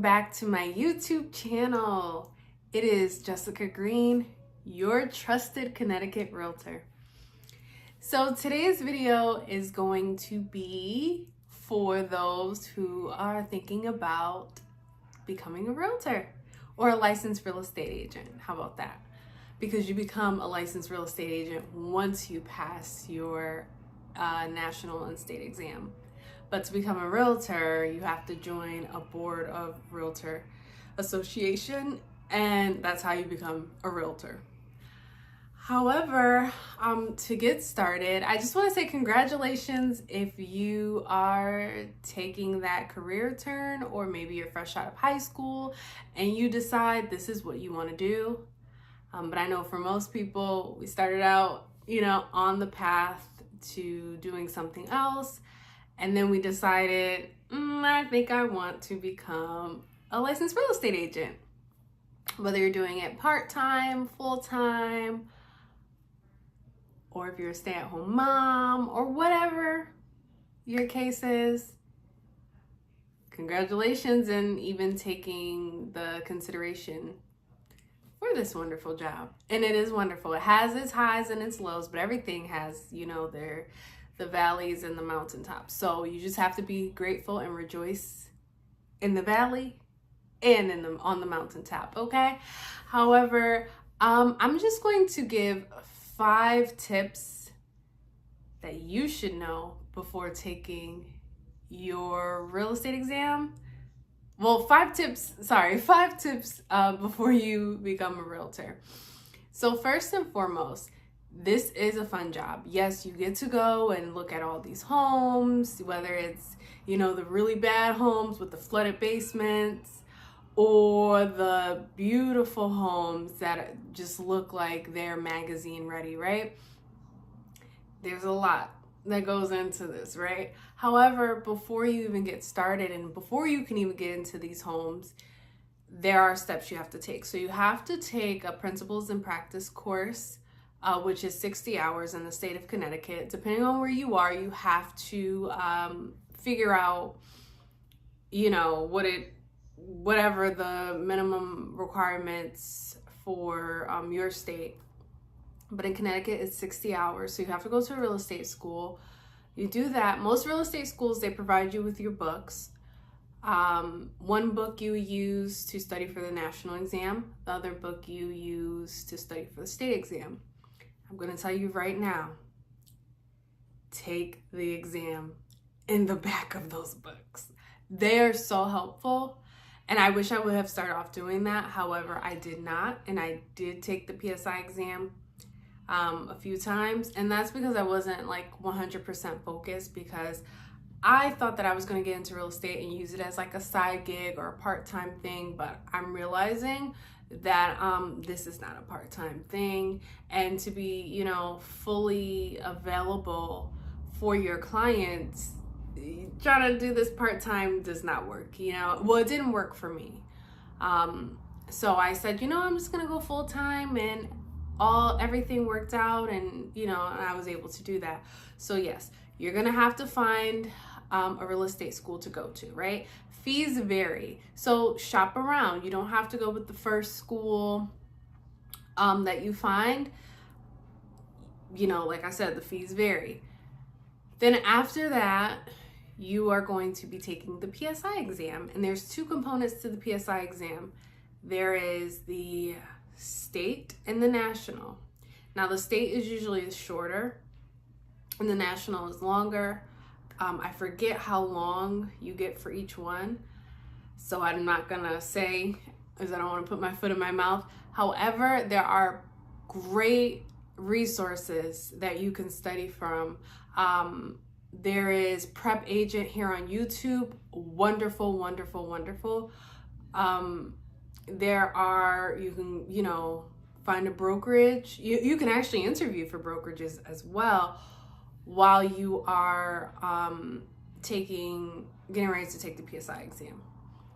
welcome back to my YouTube channel. It is Jessica Green, your trusted Connecticut realtor. So today's video is going to be for those who are thinking about becoming a realtor or a licensed real estate agent. How about that? Because you become a licensed real estate agent once you pass your national and state exam. But to become a realtor, you have to join a board of realtor association, and that's how you become a realtor. However, to get started, I just want to say congratulations if you are taking that career turn, or maybe you're fresh out of high school and you decide this is what you want to do. But I know for most people, we started out, on the path to doing something else. And then we decided, I think I want to become a licensed real estate agent. Whether you're doing it part-time, full-time, or if you're a stay-at-home mom, or whatever your case is, congratulations in even taking the consideration for this wonderful job. And it is wonderful. It has its highs and its lows, but everything has, the valleys and the mountaintops. So you just have to be grateful and rejoice in the valley and on the mountaintop, okay? However, I'm just going to give 5 tips that you should know before taking your real estate exam. Well, 5 tips before you become a realtor. So first and foremost, this is a fun job. Yes, you get to go and look at all these homes, whether it's, the really bad homes with the flooded basements, or the beautiful homes that just look like they're magazine ready, right? There's a lot that goes into this, right? However, before you even get started and before you can even get into these homes, there are steps you have to take. So you have to take a principles and practice course, which is 60 hours in the state of Connecticut. Depending on where you are, you have to figure out, whatever the minimum requirements for your state. But in Connecticut, it's 60 hours. So you have to go to a real estate school. You do that. Most real estate schools, they provide you with your books. One book you use to study for the national exam. The other book you use to study for the state exam. I'm going to tell you right now, take the exam in the back of those books. They are so helpful. And I wish I would have started off doing that. However, I did not. And I did take the PSI exam a few times. And that's because I wasn't 100% focused, because I thought that I was going to get into real estate and use it as a side gig or a part-time thing. But I'm realizing that this is not a part-time thing, and to be fully available for your clients, trying to do this part-time does not work. Well, it didn't work for me. So I said, I'm just gonna go full-time, and everything worked out, and and I was able to do that. So yes, you're gonna have to find a real estate school to go to, right? Fees vary, so shop around. You don't have to go with the first school that you find. Like I said, the fees vary. Then after that, you are going to be taking the PSI exam, and there's 2 components to the PSI exam. There is the state and the national. Now, the state is usually shorter, and the national is longer. I forget how long you get for each one, so I'm not gonna say, because I don't want to put my foot in my mouth. However, there are great resources that you can study from. There is Prep Agent here on YouTube. Wonderful, wonderful, wonderful. You can, find a brokerage. You can actually interview for brokerages as well while you are getting ready to take the PSI exam.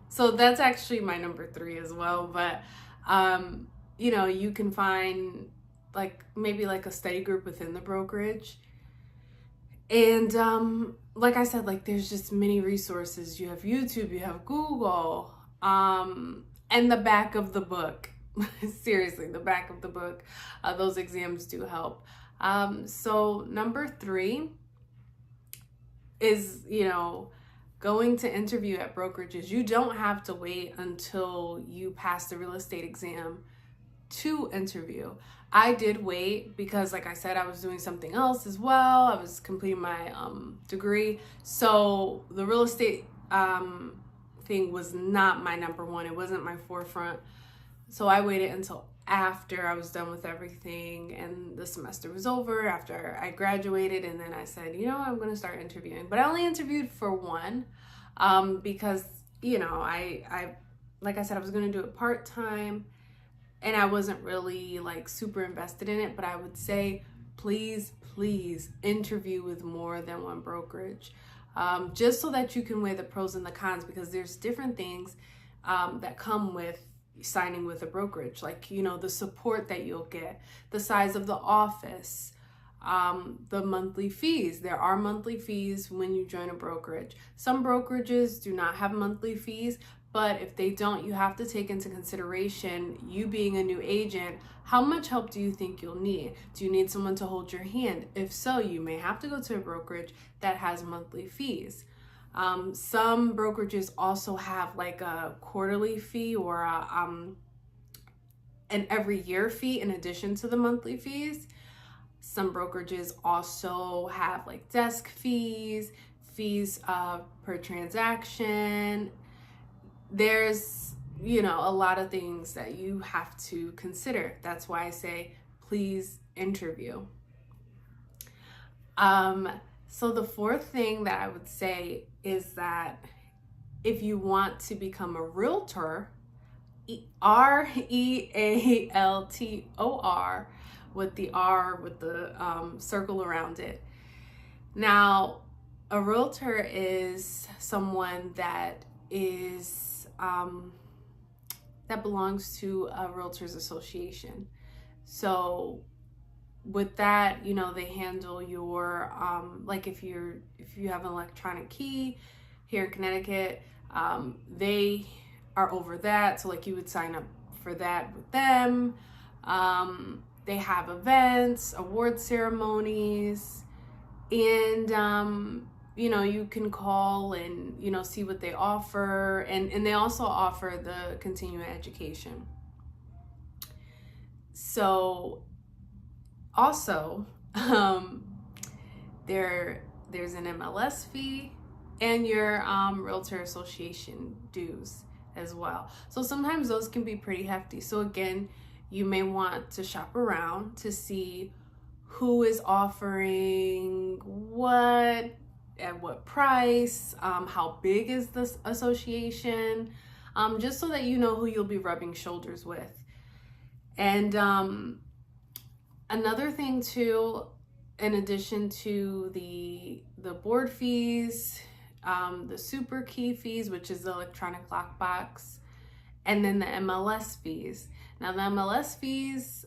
So that's actually my number 3 as well. But, you can find maybe a study group within the brokerage. And like I said, there's just many resources. You have YouTube, you have Google, and the back of the book. Seriously, the back of the book. Those exams do help. So number 3 is, going to interview at brokerages. You don't have to wait until you pass the real estate exam to interview. I did wait because, like I said, I was doing something else as well. I was completing my degree. So the real estate thing was not my number one. It wasn't my forefront. So I waited until after I was done with everything and the semester was over, after I graduated, and then I said, I'm going to start interviewing. But I only interviewed for one because, I like I said, I was going to do it part-time and I wasn't really like super invested in it. But I would say, please interview with more than one brokerage, just so that you can weigh the pros and the cons, because there's different things that come with signing with a brokerage, like the support that you'll get, the size of the office, the monthly fees. There are monthly fees when you join a brokerage. Some brokerages do not have monthly fees, but if they don't, you have to take into consideration, you being a new agent, how much help do you think you'll need? Do you need someone to hold your hand? If so, you may have to go to a brokerage that has monthly fees. Some brokerages also have like a quarterly fee or an every year fee in addition to the monthly fees. Some brokerages also have like desk fees per transaction. There's, a lot of things that you have to consider. That's why I say, please interview. So the 4th thing that I would say is that if you want to become a realtor, REALTOR, with the R with the circle around it. Now, a realtor is someone that is that belongs to a realtors association. So with that, they handle your like if you have an electronic key here in Connecticut, they are over that. So like you would sign up for that with them. They have events, award ceremonies, and you can call and see what they offer, and they also offer the continuing education. So also, there's an MLS fee and your realtor association dues as well. So sometimes those can be pretty hefty. So again, you may want to shop around to see who is offering what, at what price, how big is this association, just so that you know who you'll be rubbing shoulders with. And another thing too, in addition to the board fees, the super key fees, which is the electronic lockbox, and then the MLS fees. Now the MLS fees,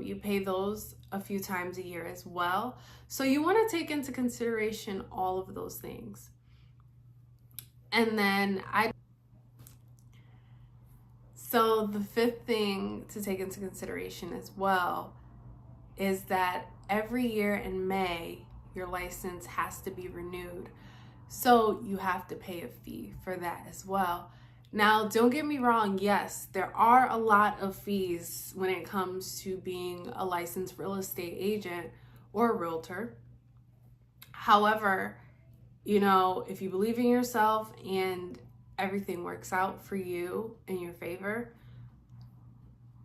you pay those a few times a year as well. So you want to take into consideration all of those things. And then so the 5th thing to take into consideration as well is that every year in May, your license has to be renewed. So you have to pay a fee for that as well. Now, don't get me wrong. Yes, there are a lot of fees when it comes to being a licensed real estate agent or a realtor. However, if you believe in yourself and everything works out for you in your favor,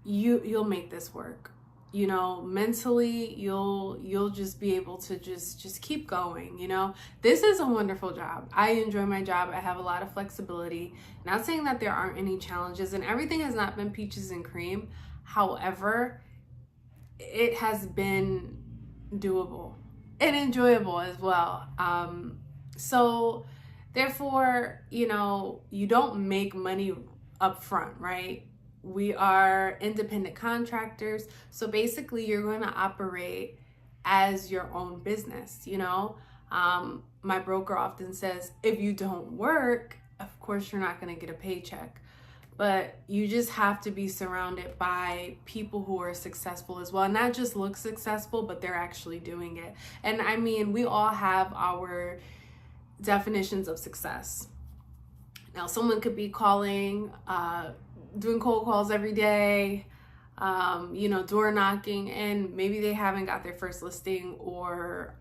you'll make this work. Mentally, you'll just be able to just keep going. This is a wonderful job. I enjoy my job. I have a lot of flexibility. Not saying that there aren't any challenges, and everything has not been peaches and cream. However, it has been doable and enjoyable as well. So therefore, you don't make money up front, right? We are independent contractors. So basically you're going to operate as your own business. My broker often says, if you don't work, of course you're not going to get a paycheck. but you just have to be surrounded by people who are successful as well, and not just look successful, but they're actually doing it. And I mean, we all have our definitions of success. Now, someone could be calling, doing cold calls every day, door knocking, and maybe they haven't got their first listing or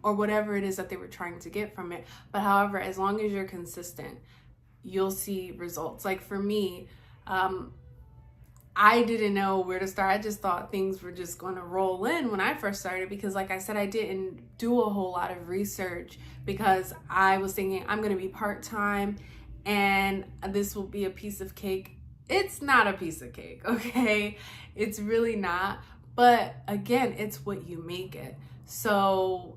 whatever it is that they were trying to get from it. But however, as long as you're consistent, you'll see results. Like for me, I didn't know where to start. I just thought things were just going to roll in when I first started, because like I said, I didn't do a whole lot of research, because I was thinking I'm going to be part-time and this will be a piece of cake. It's not a piece of cake, okay? It's really not. But again, it's what you make it. So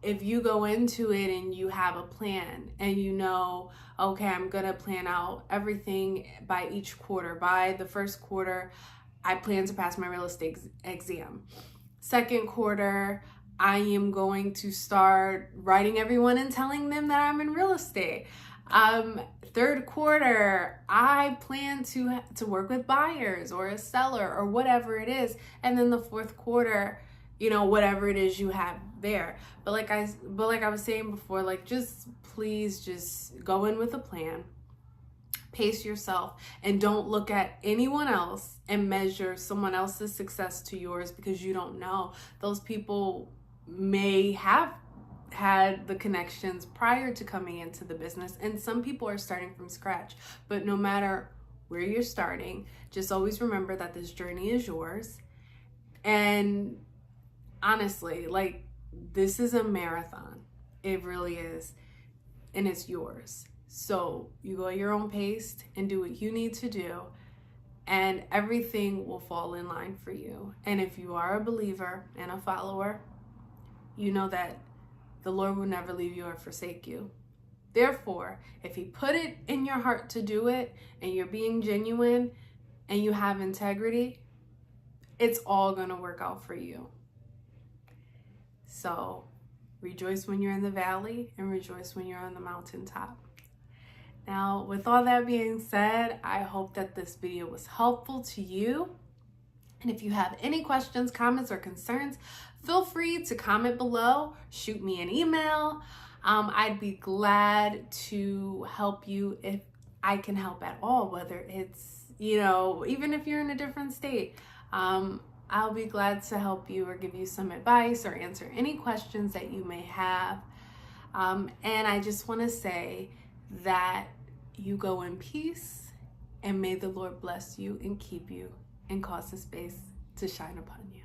if you go into it and you have a plan and you know, okay, I'm going to plan out everything by each quarter. By the first quarter, I plan to pass my real estate exam. Second quarter, I am going to start writing everyone and telling them that I'm in real estate. Third quarter, I plan to work with buyers or a seller or whatever it is. And then the fourth quarter, whatever it is you have there. But like I was saying before, like, please just go in with a plan, pace yourself, and don't look at anyone else and measure someone else's success to yours, because you don't know. Those people may have had the connections prior to coming into the business, and some people are starting from scratch. But no matter where you're starting, just always remember that this journey is yours. And honestly, like, this is a marathon. It really is. And it's yours. So you go at your own pace and do what you need to do, and everything will fall in line for you. And if you are a believer and a follower, you know that the Lord will never leave you or forsake you. Therefore, if He put it in your heart to do it, and you're being genuine and you have integrity, it's all going to work out for you. So rejoice when you're in the valley and rejoice when you're on the mountaintop. Now, with all that being said, I hope that this video was helpful to you. And if you have any questions, comments, or concerns, feel free to comment below, shoot me an email. I'd be glad to help you if I can help at all, whether it's, even if you're in a different state. I'll be glad to help you or give you some advice or answer any questions that you may have. And I just want to say that you go in peace, and may the Lord bless you and keep you and cause His face to shine upon you.